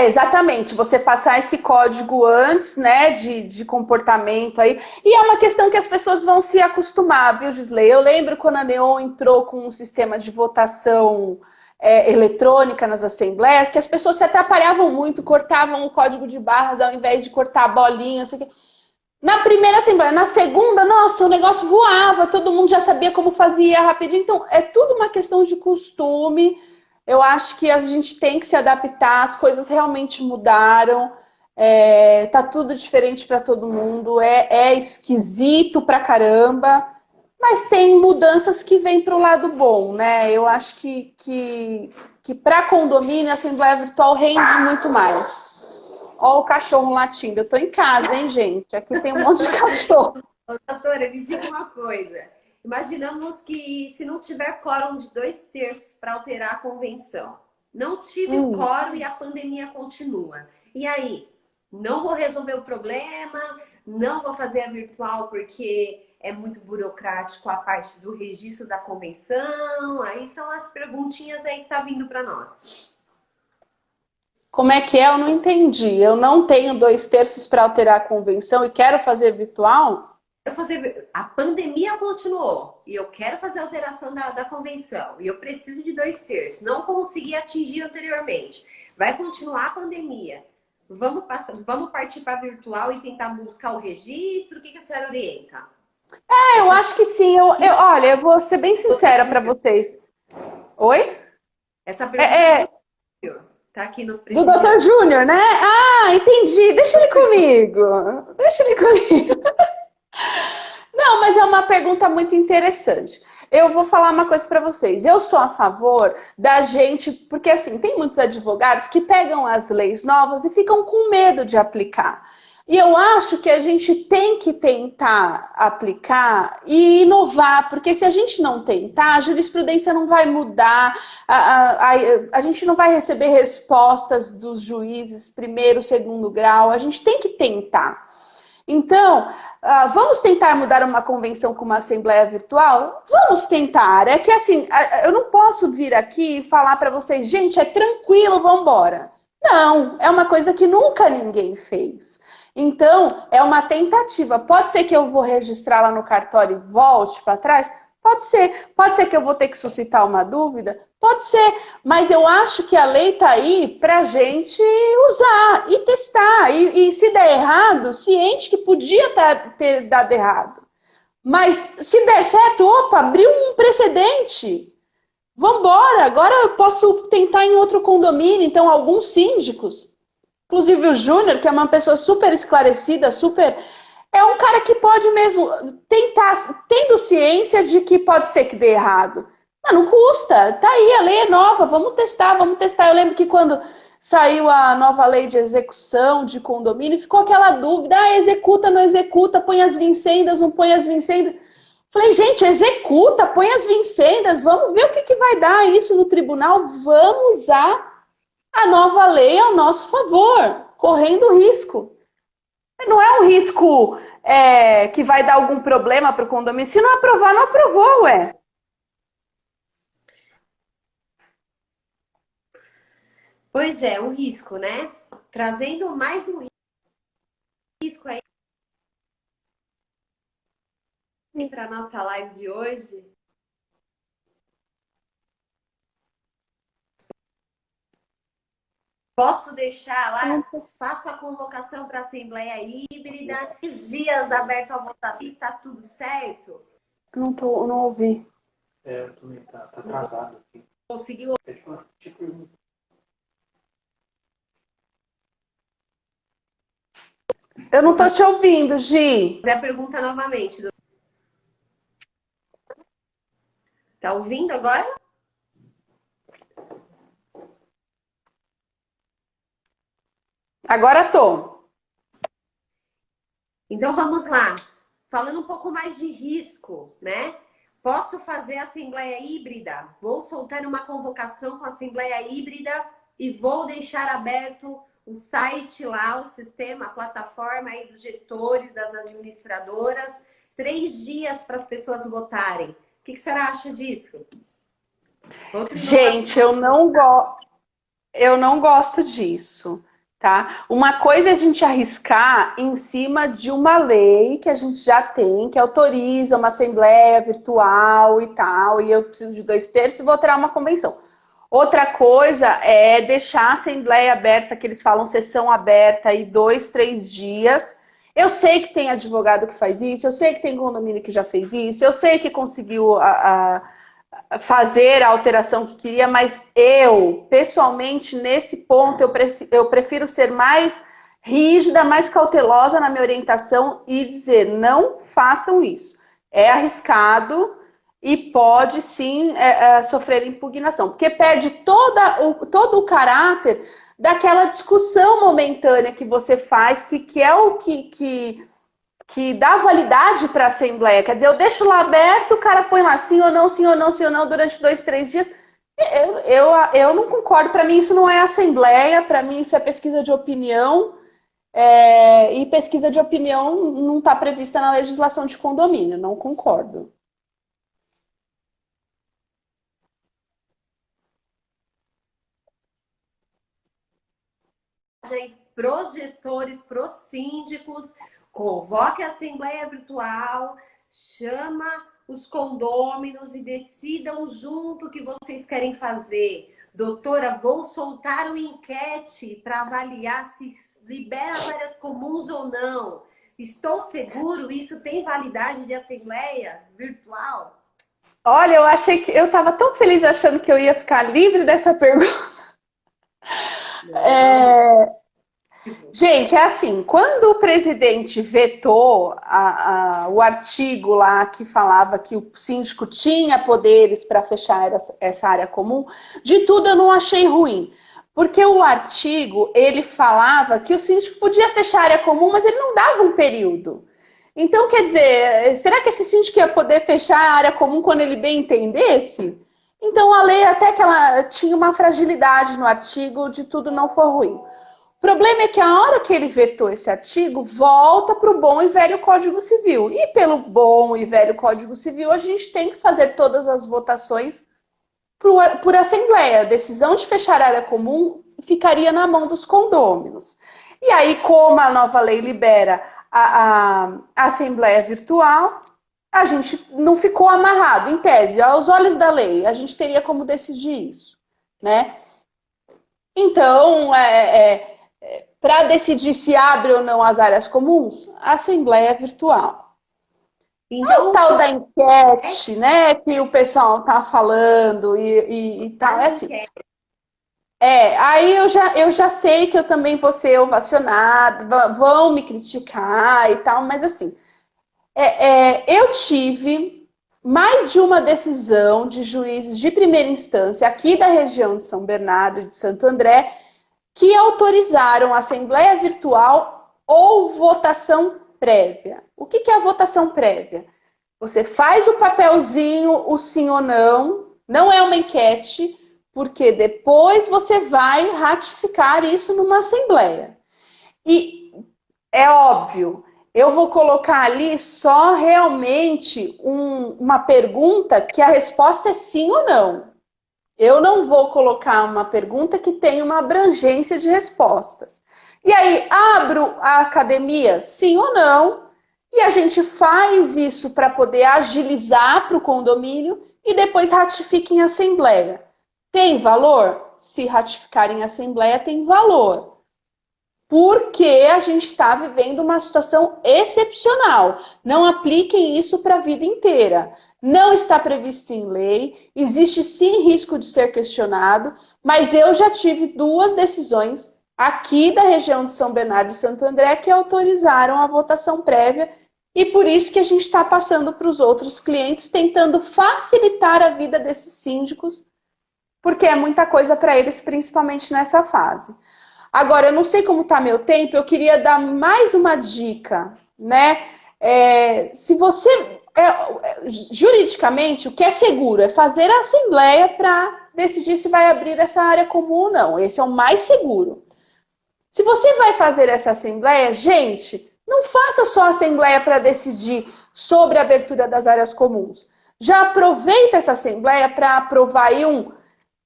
Exatamente. Você passar esse código antes, né, de comportamento aí. E é uma questão que as pessoas vão se acostumar, viu, Gisley? Eu lembro quando a Neon entrou com um sistema de votação eletrônica nas assembleias, que as pessoas se atrapalhavam muito, cortavam o código de barras ao invés de cortar a bolinha, não sei o quê. Na primeira assembleia, na segunda, nossa, o negócio voava, todo mundo já sabia como fazia rapidinho. Então, é tudo uma questão de costume. Eu acho que a gente tem que se adaptar, as coisas realmente mudaram. tá tudo diferente para todo mundo, é esquisito pra caramba, mas tem mudanças que vêm para o lado bom, né? Eu acho que para condomínio a Assembleia Virtual rende muito mais. Ó o cachorro latindo. Eu tô em casa, hein, gente? Aqui tem um monte de cachorro. Ô, doutora, me diga uma coisa. Imaginamos que se não tiver quórum de 2/3 para alterar a convenção, não tive o quórum e a pandemia continua. E aí? Não vou resolver o problema, não vou fazer a virtual porque é muito burocrático a parte do registro da convenção. Aí são as perguntinhas aí que tá vindo para nós. Como é que é? Eu não entendi. Eu não tenho 2/3 para alterar a convenção e quero fazer virtual? A pandemia continuou e eu quero fazer a alteração da convenção e eu preciso de 2/3. Não consegui atingir anteriormente. Vai continuar a pandemia. Vamos partir para virtual e tentar buscar o registro? O que a senhora orienta? Eu acho que sim. Olha, eu vou ser bem sincera para vocês. Oi? Essa pergunta tá aqui nos do prestigiando. Dr. Júnior, né? Ah, entendi. Deixa ele comigo. Deixa ele comigo. Não, mas é uma pergunta muito interessante. Eu vou falar uma coisa para vocês. Eu sou a favor da gente, porque assim, tem muitos advogados que pegam as leis novas e ficam com medo de aplicar. E eu acho que a gente tem que tentar aplicar e inovar, porque se a gente não tentar, a jurisprudência não vai mudar, a gente não vai receber respostas dos juízes, primeiro, segundo grau, a gente tem que tentar. Então, vamos tentar mudar uma convenção com uma assembleia virtual? Vamos tentar. É que assim, eu não posso vir aqui e falar para vocês, gente, é tranquilo, vamos embora. Não, é uma coisa que nunca ninguém fez. Então, é uma tentativa. Pode ser que eu vou registrar lá no cartório e volte para trás? Pode ser. Pode ser que eu vou ter que suscitar uma dúvida? Pode ser. Mas eu acho que a lei está aí para a gente usar e testar. E se der errado, ciente que podia ter dado errado. Mas se der certo, opa, abriu um precedente. Vambora, agora eu posso tentar em outro condomínio. Então, alguns síndicos, inclusive o Júnior, que é uma pessoa super esclarecida, é um cara que pode mesmo tentar, tendo ciência de que pode ser que dê errado. Mas não custa, tá aí, a lei é nova, vamos testar, vamos testar. Eu lembro que quando saiu a nova lei de execução de condomínio, ficou aquela dúvida, executa, não executa, põe as vincendas, não põe as vincendas. Falei, gente, executa, põe as vincendas, vamos ver o que vai dar isso no tribunal, vamos usar a nova lei ao nosso favor, correndo risco. Não é um risco que vai dar algum problema para o condomínio. Se não aprovar, não aprovou, ué. Pois é, um risco, né? Trazendo mais um risco aí para nossa live de hoje. Posso deixar lá, faça a convocação para a Assembleia Híbrida, 10 dias aberto a votação, está tudo certo? Não ouvi. Eu também, tá atrasado aqui. Conseguiu? Eu não tô te ouvindo, Gi. Fazer a pergunta novamente. Tá ouvindo agora? Agora tô. Então vamos lá. Falando um pouco mais de risco, né? Posso fazer assembleia híbrida? Vou soltar uma convocação com assembleia híbrida e vou deixar aberto o site lá, o sistema, a plataforma aí dos gestores, das administradoras, 3 dias para as pessoas votarem. O que a senhora acha disso? Gente, eu não gosto disso. Tá? Uma coisa é a gente arriscar em cima de uma lei que a gente já tem, que autoriza uma assembleia virtual e tal, e eu preciso de 2/3 e vou alterar uma convenção. Outra coisa é deixar a assembleia aberta, que eles falam sessão aberta aí 2, 3 dias. Eu sei que tem advogado que faz isso, eu sei que tem condomínio que já fez isso, eu sei que conseguiu fazer a alteração que queria, mas eu, pessoalmente, nesse ponto, eu prefiro ser mais rígida, mais cautelosa na minha orientação e dizer, não façam isso. É arriscado e pode sim sofrer impugnação, porque perde todo o caráter daquela discussão momentânea que você faz, que é o que dá validade para a Assembleia. Quer dizer, eu deixo lá aberto, o cara põe lá sim ou não, sim ou não, sim ou não, durante 2, 3 dias. Eu não concordo, para mim isso não é Assembleia, para mim isso é pesquisa de opinião, e pesquisa de opinião não está prevista na legislação de condomínio, não concordo. Para os gestores, para os síndicos, convoque a assembleia virtual, chama os condôminos e decidam junto o que vocês querem fazer. Doutora, vou soltar uma enquete para avaliar se libera as áreas comuns ou não. Estou seguro? Isso tem validade de assembleia virtual? Olha, eu achei que eu estava tão feliz achando que eu ia ficar livre dessa pergunta. Gente, é assim, quando o presidente vetou o artigo lá que falava que o síndico tinha poderes para fechar essa área comum, de tudo eu não achei ruim. Porque o artigo, ele falava que o síndico podia fechar a área comum, mas ele não dava um período. Então, quer dizer, será que esse síndico ia poder fechar a área comum quando ele bem entendesse? Então, a lei até que ela tinha uma fragilidade no artigo, de tudo não foi ruim. O problema é que a hora que ele vetou esse artigo, volta para o bom e velho Código Civil. E pelo bom e velho Código Civil, a gente tem que fazer todas as votações por assembleia. A decisão de fechar a área comum ficaria na mão dos condôminos. E aí, como a nova lei libera a assembleia virtual, a gente não ficou amarrado. Em tese, aos olhos da lei, a gente teria como decidir isso, né? Então, para decidir se abre ou não as áreas comuns, a assembleia virtual. Então, o tal da enquete, né, que o pessoal tá falando e tal, é assim. Aí eu já sei que eu também vou ser ovacionada, vão me criticar e tal, mas assim, eu tive mais de uma decisão de juízes de primeira instância aqui da região de São Bernardo e de Santo André que autorizaram a assembleia virtual ou votação prévia. O que é a votação prévia? Você faz o papelzinho, o sim ou não é uma enquete, porque depois você vai ratificar isso numa assembleia. E é óbvio, eu vou colocar ali só realmente uma pergunta que a resposta é sim ou não. Eu não vou colocar uma pergunta que tenha uma abrangência de respostas. E aí, abro a academia, sim ou não, e a gente faz isso para poder agilizar para o condomínio e depois ratifica em assembleia. Tem valor? Se ratificar em assembleia, tem valor. Porque a gente está vivendo uma situação excepcional. Não apliquem isso para a vida inteira. Não está previsto em lei, existe sim risco de ser questionado, mas eu já tive 2 decisões aqui da região de São Bernardo e Santo André que autorizaram a votação prévia e por isso que a gente está passando para os outros clientes, tentando facilitar a vida desses síndicos, porque é muita coisa para eles, principalmente nessa fase. Agora, eu não sei como está meu tempo, eu queria dar mais uma dica, né? Se você... juridicamente, o que é seguro é fazer a assembleia para decidir se vai abrir essa área comum ou não. Esse é o mais seguro. Se você vai fazer essa assembleia, gente, não faça só a assembleia para decidir sobre a abertura das áreas comuns. Já aproveita essa assembleia para aprovar aí um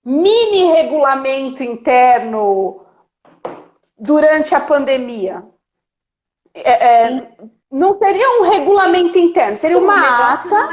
mini regulamento interno durante a pandemia. Não seria um regulamento interno, seria uma ata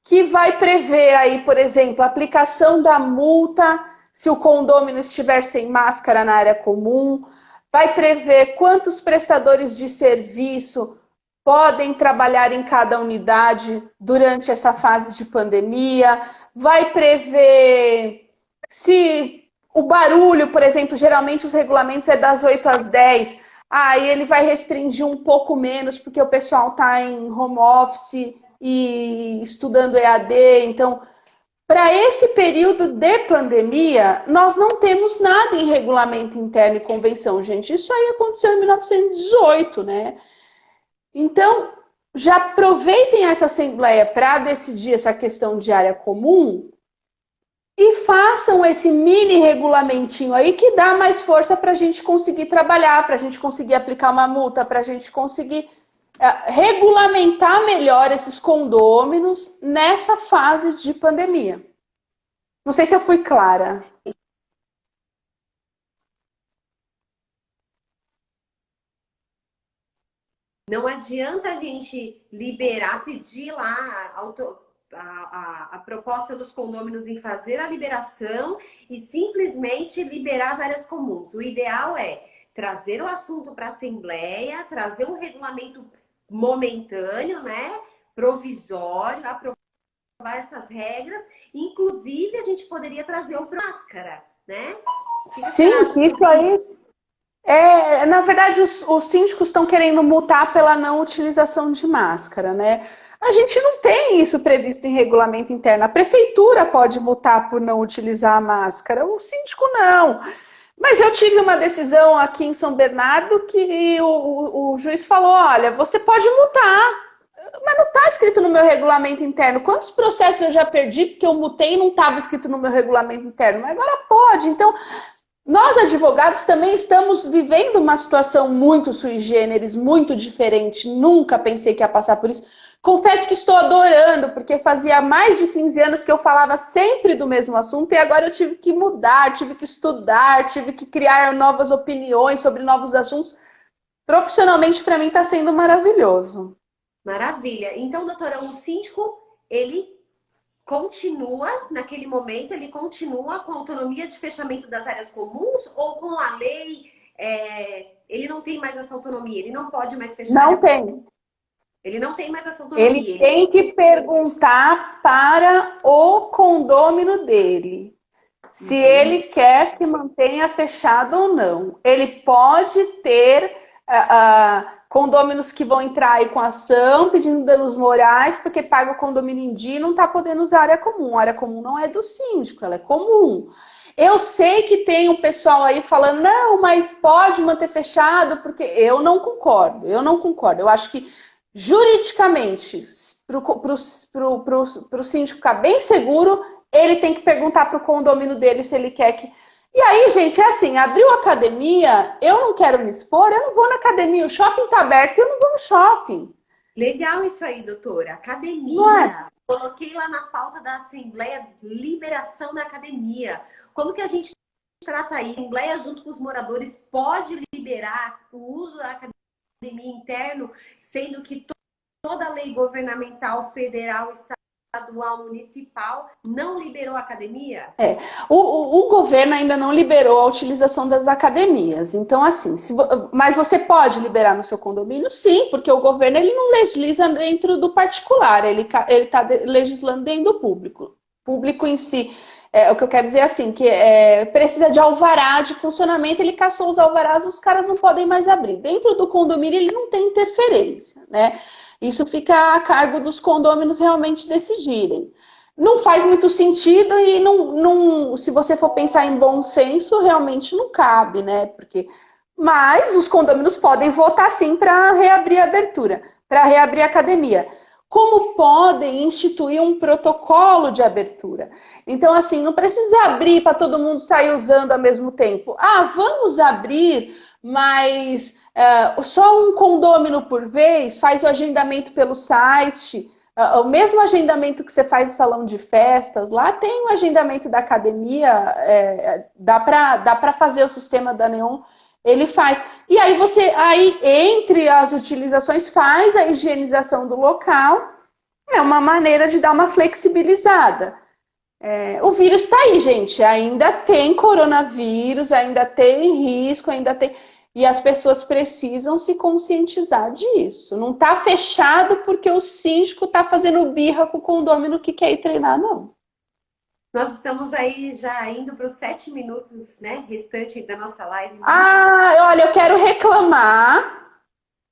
que vai prever aí, por exemplo, a aplicação da multa se o condômino estiver sem máscara na área comum, vai prever quantos prestadores de serviço podem trabalhar em cada unidade durante essa fase de pandemia, vai prever se O barulho, por exemplo, geralmente os regulamentos é das 8 às 10. Aí ele vai restringir um pouco menos, porque o pessoal está em home office e estudando EAD. Então, para esse período de pandemia, nós não temos nada em regulamento interno e convenção, gente. Isso aí aconteceu em 1918, né? Então, já aproveitem essa assembleia para decidir essa questão de área comum e façam esse mini regulamentinho aí que dá mais força para a gente conseguir trabalhar, para a gente conseguir aplicar uma multa, para a gente conseguir regulamentar melhor esses condôminos nessa fase de pandemia. Não sei se eu fui clara. Não adianta a gente liberar, pedir lá a proposta dos condôminos em fazer a liberação e simplesmente liberar as áreas comuns. O ideal é trazer o assunto para a Assembleia, trazer um regulamento momentâneo, né? Provisório, aprovar essas regras. Inclusive, a gente poderia trazer o máscara, né? Sim, que isso aí. Na verdade, os síndicos estão querendo multar pela não utilização de máscara, né? A gente não tem isso previsto em regulamento interno. A prefeitura pode multar por não utilizar a máscara, o síndico não. Mas eu tive uma decisão aqui em São Bernardo que o juiz falou, olha, você pode multar, mas não está escrito no meu regulamento interno. Quantos processos eu já perdi porque eu multei e não estava escrito no meu regulamento interno? Mas agora pode. Então, nós advogados também estamos vivendo uma situação muito sui generis, muito diferente. Nunca pensei que ia passar por isso. Confesso que estou adorando, porque fazia mais de 15 anos que eu falava sempre do mesmo assunto e agora eu tive que mudar, tive que estudar, tive que criar novas opiniões sobre novos assuntos. Profissionalmente, para mim, está sendo maravilhoso. Maravilha. Então, doutora, o síndico, ele continua, naquele momento, ele continua com a autonomia de fechamento das áreas comuns ou com a lei, ele não tem mais essa autonomia, ele não pode mais fechar? Não tem. Ele não tem mais essa autonomia. Ele tem que perguntar para o condômino dele se ele quer que mantenha fechado ou não. Ele pode ter condôminos que vão entrar aí com ação, pedindo danos morais, porque paga o condomínio em dia e não está podendo usar a área comum. A área comum não é do síndico, ela é comum. Eu sei que tem um pessoal aí falando, não, mas pode manter fechado, porque eu não concordo. Eu acho que juridicamente, para o síndico ficar bem seguro, ele tem que perguntar para o condomínio dele se ele quer que... E aí, gente, é assim, abriu a academia, eu não quero me expor, eu não vou na academia, o shopping está aberto, eu não vou no shopping. Legal isso aí, doutora. Academia. Coloquei lá na pauta da Assembleia, liberação da academia. Como que a gente trata isso? A Assembleia, junto com os moradores, pode liberar o uso da academia interno, sendo que toda a lei governamental, federal, estadual, municipal, não liberou a academia? O governo ainda não liberou a utilização das academias. Então, assim, mas você pode liberar no seu condomínio? Sim, porque o governo ele não legisla dentro do particular, ele está legislando dentro do público. Público em si. O que eu quero dizer é assim, que precisa de alvará de funcionamento, ele caçou os alvarás, os caras não podem mais abrir. Dentro do condomínio ele não tem interferência, né? Isso fica a cargo dos condôminos realmente decidirem. Não faz muito sentido e se você for pensar em bom senso, realmente não cabe, né? Mas os condôminos podem votar sim para reabrir a abertura, para reabrir a academia. Como podem instituir um protocolo de abertura? Então, assim, não precisa abrir para todo mundo sair usando ao mesmo tempo. Vamos abrir, mas só um condômino por vez, faz o agendamento pelo site. O mesmo agendamento que você faz no salão de festas, lá tem o agendamento da academia, dá para fazer o sistema da Neon. Ele faz. E aí entre as utilizações, faz a higienização do local. É uma maneira de dar uma flexibilizada. O vírus está aí, gente. Ainda tem coronavírus, ainda tem risco, ainda tem... E as pessoas precisam se conscientizar disso. Não está fechado porque o síndico está fazendo birra com o condômino que quer ir treinar, não. Nós estamos aí já indo para os 7 minutos, né, restante da nossa live. Olha, eu quero reclamar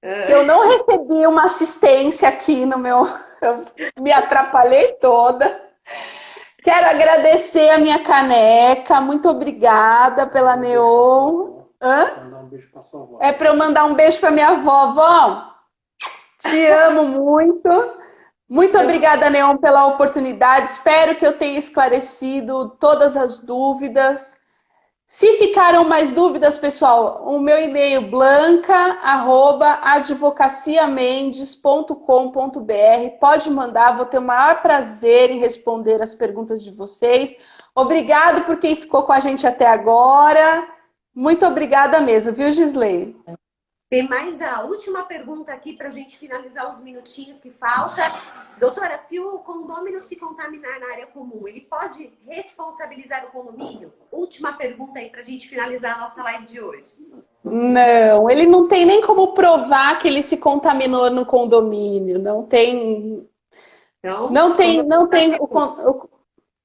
que eu não recebi uma assistência aqui no meu... Eu me atrapalhei toda. Quero agradecer a minha caneca. Muito obrigada pela Neon. Mandar um beijo pra sua avó. É para eu mandar um beijo para minha avó. Vó, te amo muito. Muito obrigada, Neon, pela oportunidade. Espero que eu tenha esclarecido todas as dúvidas. Se ficaram mais dúvidas, pessoal, o meu e-mail blanca@advocaciamendes.com.br. Pode mandar, vou ter o maior prazer em responder as perguntas de vocês. Obrigado por quem ficou com a gente até agora. Muito obrigada mesmo, viu, Gisley? Tem mais a última pergunta aqui para a gente finalizar os minutinhos que falta. Doutora, se o condômino se contaminar na área comum, ele pode responsabilizar o condomínio? Última pergunta aí para a gente finalizar a nossa live de hoje. Não, ele não tem nem como provar que ele se contaminou no condomínio. Não tem. Então,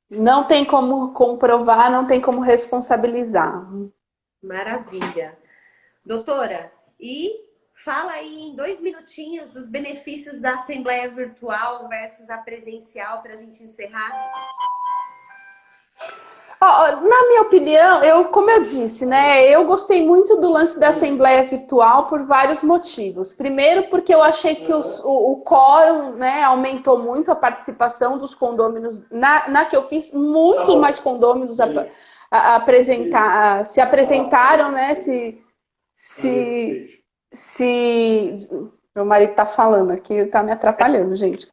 não tem como comprovar, não tem como responsabilizar. Maravilha. Doutora, e fala aí em 2 minutinhos os benefícios da Assembleia Virtual versus a presencial para a gente encerrar. Na minha opinião, como eu disse, né, eu gostei muito do lance da Assembleia Virtual por vários motivos. Primeiro, porque eu achei que o quórum, né, aumentou muito a participação dos condôminos. Na que eu fiz, muito mais condôminos se apresentaram, né, meu marido tá falando aqui, tá me atrapalhando, gente.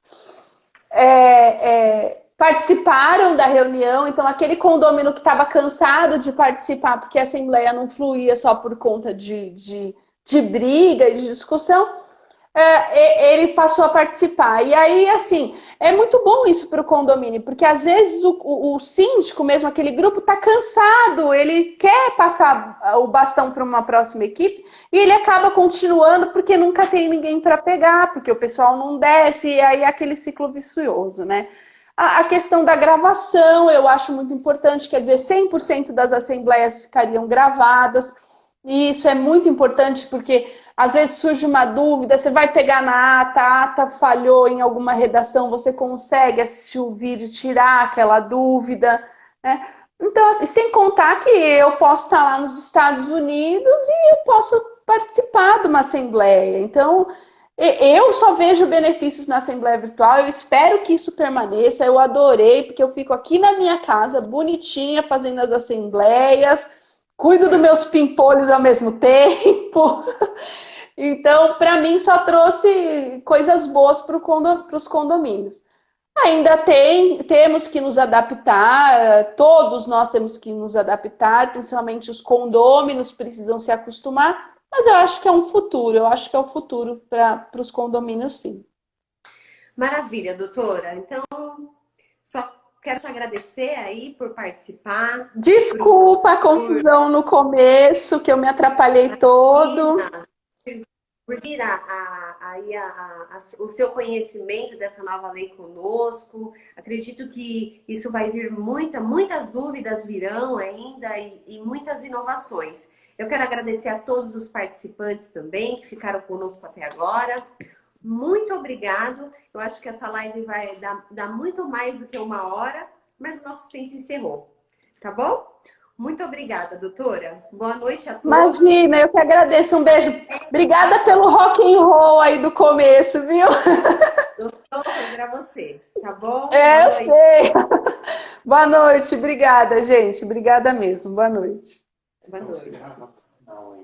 Participaram da reunião, então aquele condômino que estava cansado de participar, porque a Assembleia não fluía só por conta de briga e de discussão, ele passou a participar. E aí, assim, é muito bom isso para o condomínio, porque às vezes o síndico, mesmo aquele grupo, está cansado, ele quer passar o bastão para uma próxima equipe e ele acaba continuando porque nunca tem ninguém para pegar, porque o pessoal não desce, e aí é aquele ciclo vicioso, né? A questão da gravação eu acho muito importante, quer dizer, 100% das assembleias ficariam gravadas, e isso é muito importante porque às vezes surge uma dúvida, você vai pegar na ata, a ata falhou em alguma redação, você consegue assistir o vídeo, tirar aquela dúvida, né? Então, assim, sem contar que eu posso estar lá nos Estados Unidos e eu posso participar de uma assembleia. Então, eu só vejo benefícios na Assembleia Virtual, eu espero que isso permaneça, eu adorei, porque eu fico aqui na minha casa, bonitinha, fazendo as assembleias, cuido dos meus pimpolhos ao mesmo tempo. Então, para mim, só trouxe coisas boas para os condomínios. Ainda temos que nos adaptar, todos nós temos que nos adaptar, principalmente os condôminos precisam se acostumar, mas eu acho que é um futuro, para os condomínios, sim. Maravilha, doutora. Então, só quero te agradecer aí por participar. Desculpa a confusão no começo, que eu me atrapalhei todo. Por vir o seu conhecimento dessa nova lei conosco. Acredito que isso vai vir muitas dúvidas virão ainda e muitas inovações. Eu quero agradecer a todos os participantes também que ficaram conosco até agora. Muito obrigado. Eu acho que essa live vai dar muito mais do que 1 hora, mas o nosso tempo encerrou. Tá bom? Muito obrigada, doutora. Boa noite a todos. Imagina, eu que agradeço. Um beijo. Obrigada pelo rock and roll aí do começo, viu? Gostou? Foi pra você, tá bom? Eu sei. Boa noite. Obrigada, gente. Obrigada mesmo. Boa noite. Boa noite. Não,